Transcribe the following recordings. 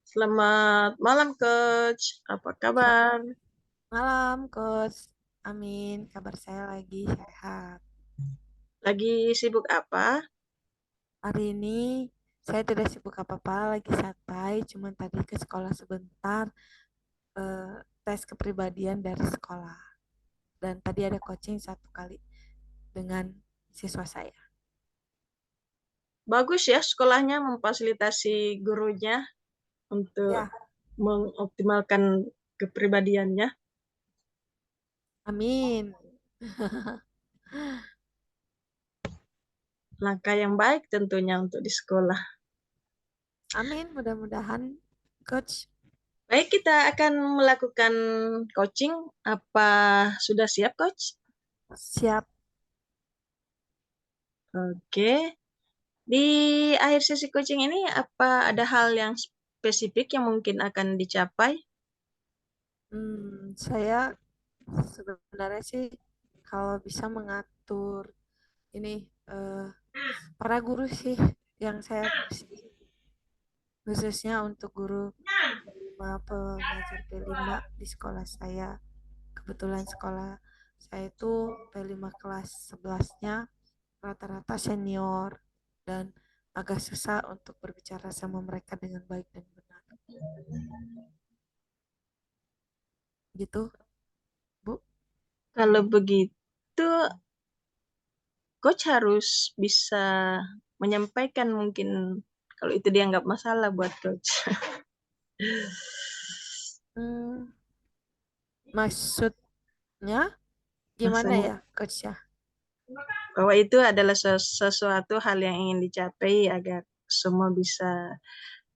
Selamat malam, Coach. Apa Selamat kabar? malam, Coach. Amin, kabar saya lagi sehat. Lagi sibuk apa? Hari ini saya tidak sibuk apa-apa, lagi santai. Cuman tadi ke sekolah sebentar, tes kepribadian dari sekolah. Dan tadi ada coaching 1 kali dengan siswa saya. Bagus ya, sekolahnya memfasilitasi gurunya untuk Ya, mengoptimalkan kepribadiannya. amin. Langkah yang baik tentunya untuk di sekolah. Amin, mudah-mudahan, Coach. Baik, kita akan melakukan coaching. Apa sudah siap, Coach? Siap. Oke. Di akhir sesi coaching ini, apa ada hal yang spesifik yang mungkin akan dicapai? Saya sebenarnya sih kalau bisa mengatur ini eh, para guru sih yang saya khususnya untuk guru P5, pengajar P5 di sekolah saya. Kebetulan sekolah saya itu P5 kelas 11-nya rata-rata senior dan agak susah untuk berbicara sama mereka dengan baik dan benar. Gitu, Bu. Kalau begitu, Coach harus bisa menyampaikan mungkin kalau itu dianggap masalah buat Coach. Hmm, maksudnya gimana Maksudnya ya, Coach ya? bahwa itu adalah sesuatu hal yang ingin dicapai agar semua bisa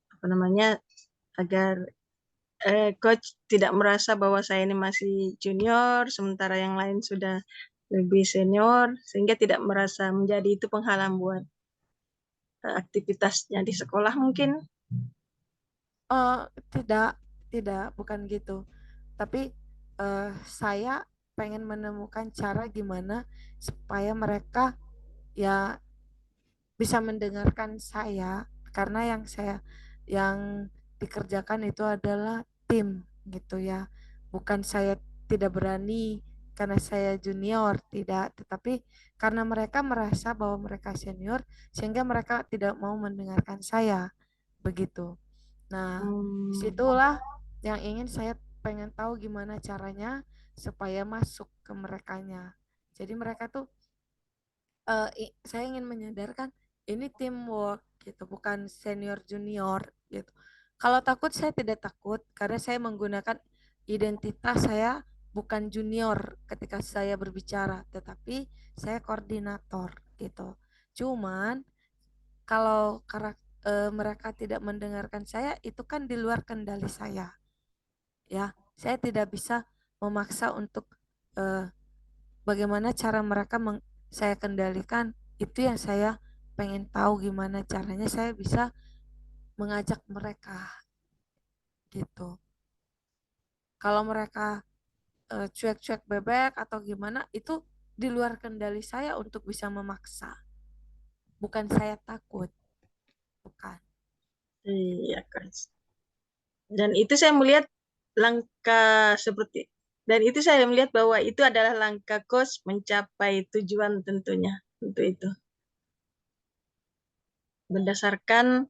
apa namanya agar Coach tidak merasa bahwa saya ini masih junior sementara yang lain sudah lebih senior sehingga tidak merasa menjadi itu penghalang buat aktivitasnya di sekolah mungkin. Oh, tidak, tidak, bukan gitu. Tapi saya pengen menemukan cara gimana supaya mereka ya bisa mendengarkan saya karena yang dikerjakan itu adalah tim gitu ya. Bukan saya tidak berani karena saya junior, tidak, tetapi karena mereka merasa bahwa mereka senior sehingga mereka tidak mau mendengarkan saya begitu. Nah, Hmm. disitulah yang ingin saya pengen tahu gimana caranya supaya masuk ke merekanya. Jadi mereka tuh saya ingin menyadarkan ini teamwork gitu, bukan senior junior gitu. Kalau takut saya tidak takut karena saya menggunakan identitas saya bukan junior ketika saya berbicara, tetapi saya koordinator gitu. Cuman kalau mereka tidak mendengarkan saya itu kan di luar kendali saya ya. Saya tidak bisa memaksa untuk eh, bagaimana cara mereka saya kendalikan. Itu yang saya pengen tahu gimana caranya saya bisa mengajak mereka gitu. Kalau mereka cuek-cuek bebek atau gimana itu di luar kendali saya untuk bisa memaksa. Bukan saya takut, bukan. Iya, Coach. Dan itu saya melihat langkah seperti dan itu saya melihat bahwa itu adalah langkah Coach mencapai tujuan tentunya untuk itu berdasarkan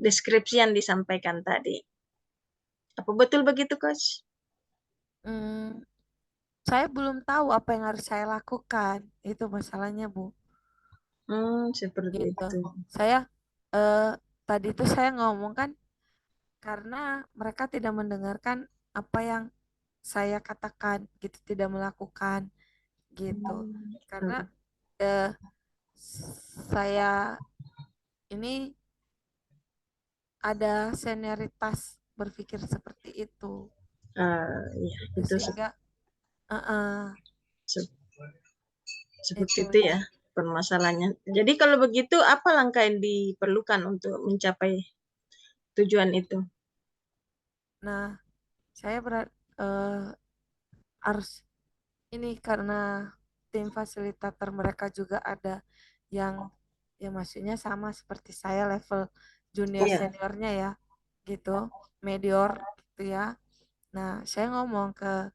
deskripsi yang disampaikan tadi. Apa betul begitu, Coach? Hmm, saya belum tahu apa yang harus saya lakukan. Itu masalahnya, Bu. Seperti Gitu. itu. Saya eh, tadi itu saya ngomong kan karena mereka tidak mendengarkan apa yang saya katakan gitu, tidak melakukan gitu. Karena Hmm. eh, saya ini ada senioritas berpikir seperti itu Ya, gitu itu sehingga se- seperti itu. itu ya permasalahannya. Jadi kalau begitu apa langkah yang diperlukan untuk mencapai tujuan itu? Nah, saya harus ini karena tim fasilitator mereka juga ada yang ya maksudnya sama seperti saya level junior Iya. seniornya ya. gitu, medior gitu ya. Nah, saya ngomong ke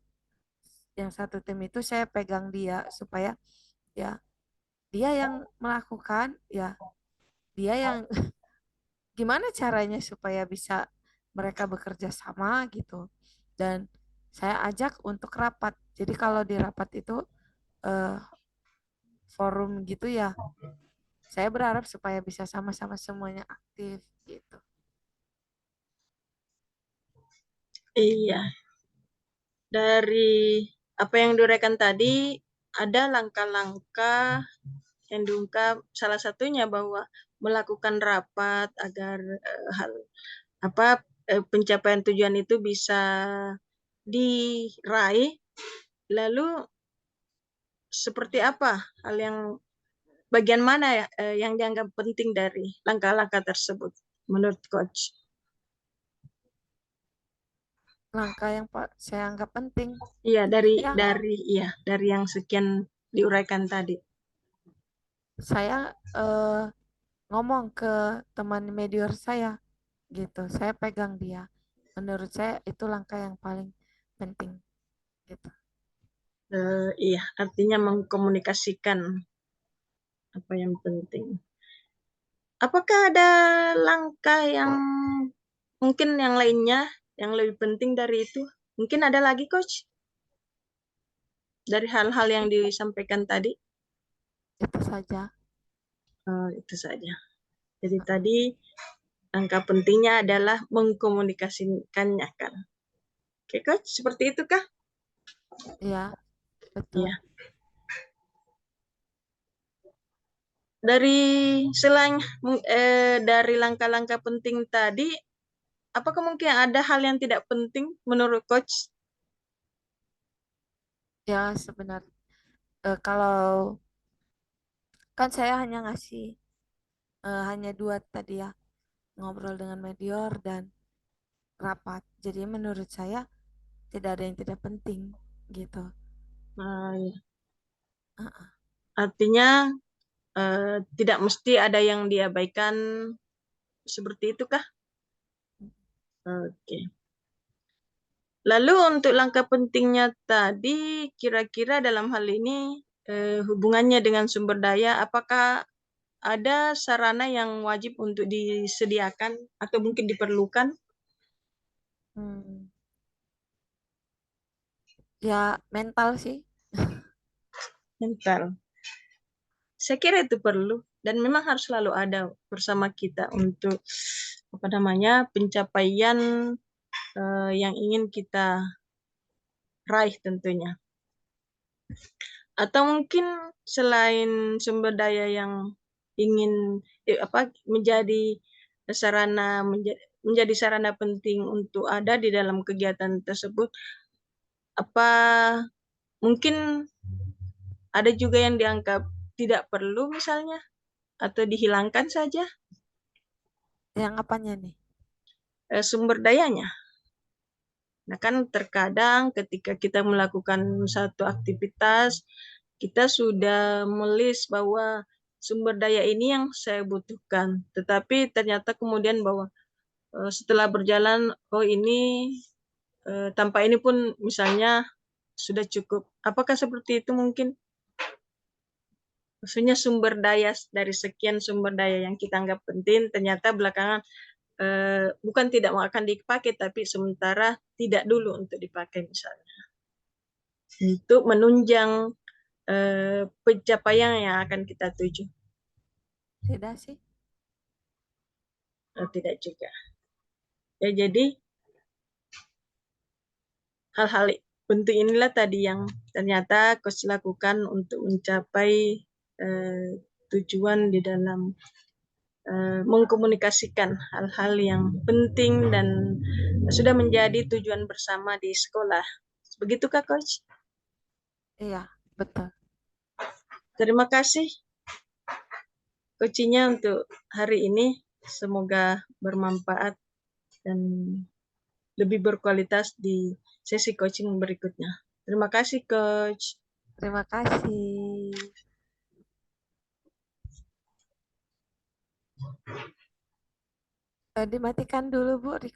yang satu tim itu, saya pegang dia supaya ya dia yang melakukan, ya dia yang gimana caranya supaya bisa mereka bekerja sama gitu. Dan saya ajak untuk rapat. Jadi kalau di rapat itu eh, forum gitu ya, saya berharap supaya bisa sama-sama semuanya aktif gitu. Iya, dari apa yang diuraikan tadi, ada langkah-langkah yang diungkap, salah satunya bahwa melakukan rapat agar hal pencapaian tujuan itu bisa diraih. Lalu seperti apa hal yang bagian mana ya yang dianggap penting dari langkah-langkah tersebut menurut coach? Langkah yang saya anggap penting, Iya, dari ya dari iya dari yang sekian diuraikan tadi. saya ngomong ke teman medior saya gitu. Saya pegang dia. Menurut saya itu langkah yang paling penting gitu. Iya, artinya mengkomunikasikan apa yang penting. Apakah ada langkah yang mungkin yang lainnya yang lebih penting dari itu? Mungkin ada lagi, coach, dari hal-hal yang disampaikan tadi. Itu saja. Itu saja. Jadi tadi langkah pentingnya adalah mengkomunikasikannya kan. Oke, coach, seperti itu kah? Ya, betul. Iya. Dari selain dari langkah-langkah penting tadi, apakah mungkin ada hal yang tidak penting menurut coach? Ya, sebenarnya kalau kan saya hanya ngasih hanya dua tadi ya, ngobrol dengan medior dan rapat. Jadi menurut saya tidak ada yang tidak penting gitu. Iya. Uh-uh. Artinya tidak mesti ada yang diabaikan seperti itu kah? Oke. Lalu untuk langkah pentingnya tadi, kira-kira dalam hal ini hubungannya dengan sumber daya, apakah ada sarana yang wajib untuk disediakan atau mungkin diperlukan? Hmm. Ya mental sih. Mental. Saya kira itu perlu dan memang harus selalu ada bersama kita untuk apa namanya pencapaian yang ingin kita raih tentunya. Atau mungkin selain sumber daya yang ingin menjadi menjadi sarana penting untuk ada di dalam kegiatan tersebut, apa mungkin ada juga yang dianggap tidak perlu misalnya atau dihilangkan saja Yang apanya nih? sumber dayanya. Nah, kan terkadang ketika kita melakukan satu aktivitas, kita sudah melis bahwa sumber daya ini yang saya butuhkan. Tetapi ternyata kemudian bahwa setelah berjalan, oh ini tanpa ini pun misalnya sudah cukup. Apakah seperti itu mungkin? Maksudnya sumber daya dari sekian sumber daya yang kita anggap penting, ternyata belakangan bukan tidak akan dipakai, tapi sementara tidak dulu untuk dipakai misalnya. Untuk menunjang pencapaian yang akan kita tuju. Tidak sih. Tidak juga. Ya, jadi hal-hal penting inilah tadi yang ternyata coach lakukan untuk mencapai tujuan di dalam mengkomunikasikan hal-hal yang penting dan sudah menjadi tujuan bersama di sekolah. Begitukah, Coach? Iya, betul. Terima kasih coachingnya untuk hari ini. Semoga bermanfaat dan lebih berkualitas di sesi coaching berikutnya. Terima kasih, Coach. Terima kasih. Dimatikan dulu Bu record